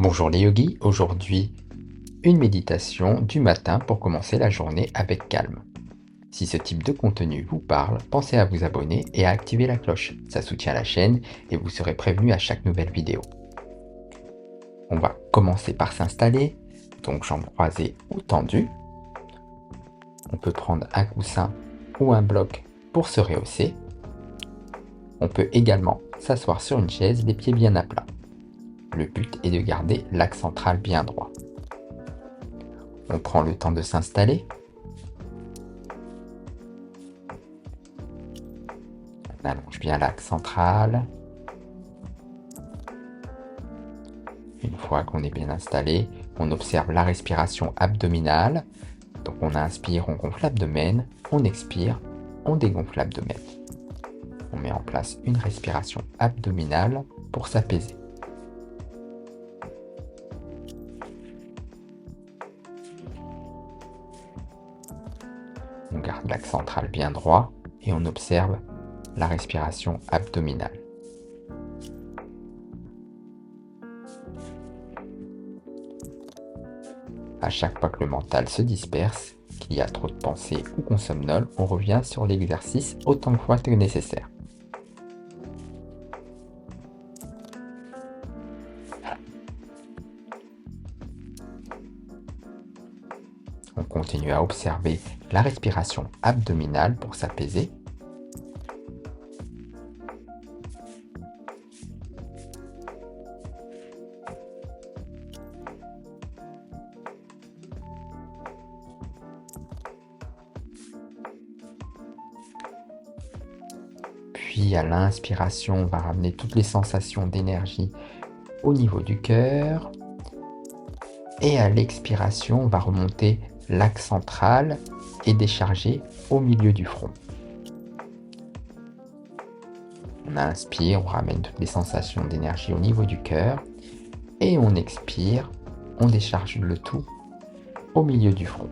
Bonjour les yogis, aujourd'hui une méditation du matin pour commencer la journée avec calme. Si ce type de contenu vous parle, pensez à vous abonner et à activer la cloche. Ça soutient la chaîne et vous serez prévenu à chaque nouvelle vidéo. On va commencer par s'installer, donc jambes croisées ou tendues. On peut prendre un coussin ou un bloc pour se rehausser. On peut également s'asseoir sur une chaise, les pieds bien à plat. Le but est de garder l'axe central bien droit. On prend le temps de s'installer. On allonge bien l'axe central. Une fois qu'on est bien installé, on observe la respiration abdominale. Donc on inspire, on gonfle l'abdomen, on expire, on dégonfle l'abdomen. On met en place une respiration abdominale pour s'apaiser. On garde l'axe central bien droit et on observe la respiration abdominale. À chaque fois que le mental se disperse, qu'il y a trop de pensées ou qu'on somnole, on revient sur l'exercice autant de fois que nécessaire. On continue à observer la respiration abdominale pour s'apaiser. Puis à l'inspiration, on va ramener toutes les sensations d'énergie au niveau du cœur. Et à l'expiration, on va remonter l'axe central et décharger au milieu du front. On inspire, on ramène toutes les sensations d'énergie au niveau du cœur. Et on expire, on décharge le tout au milieu du front.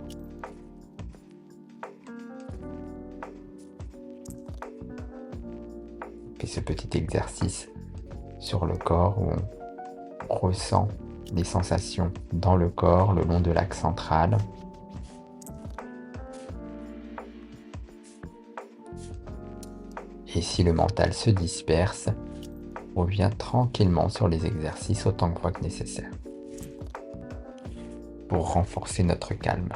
On fait ce petit exercice sur le corps où on ressent les sensations dans le corps le long de l'axe central. Et si le mental se disperse, on revient tranquillement sur les exercices autant de fois que nécessaire pour renforcer notre calme.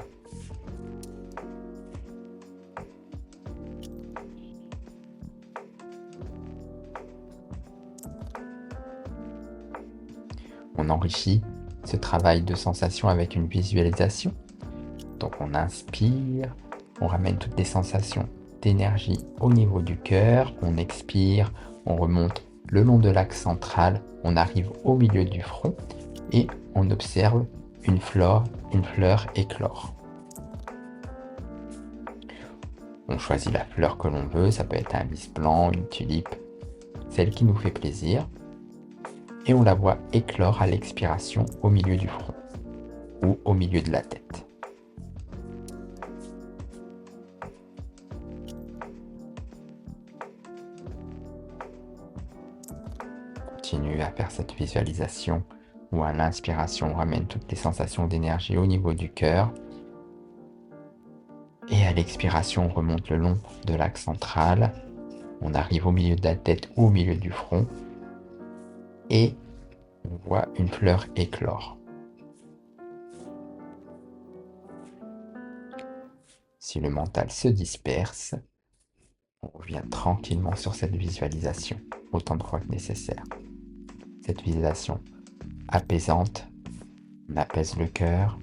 On enrichit ce travail de sensation avec une visualisation. Donc on inspire, on ramène toutes les sensations d'énergie au niveau du cœur, on expire, on remonte le long de l'axe central, on arrive au milieu du front et on observe une fleur éclore. On choisit la fleur que l'on veut, ça peut être un lys blanc, une tulipe, celle qui nous fait plaisir, et on la voit éclore à l'expiration au milieu du front ou au milieu de la tête. Continue à faire cette visualisation où à l'inspiration on ramène toutes les sensations d'énergie au niveau du cœur et à l'expiration on remonte le long de l'axe central, on arrive au milieu de la tête ou au milieu du front et on voit une fleur éclore. Si le mental se disperse, on revient tranquillement sur cette visualisation autant de fois que nécessaire. Cette visualisation apaisante, on apaise le cœur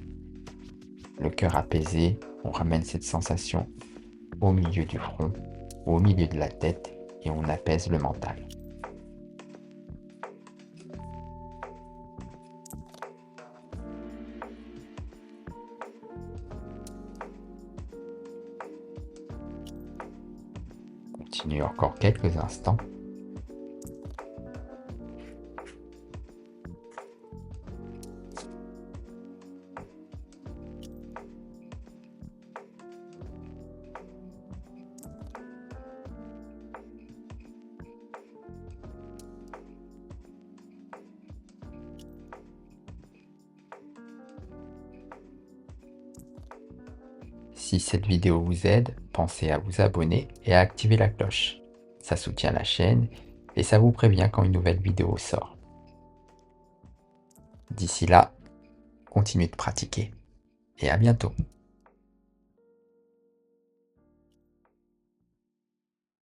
apaisé, on ramène cette sensation au milieu du front, au milieu de la tête et on apaise le mental. Continue encore quelques instants. Si cette vidéo vous aide, pensez à vous abonner et à activer la cloche. Ça soutient la chaîne et ça vous prévient quand une nouvelle vidéo sort. D'ici là, continuez de pratiquer et à bientôt.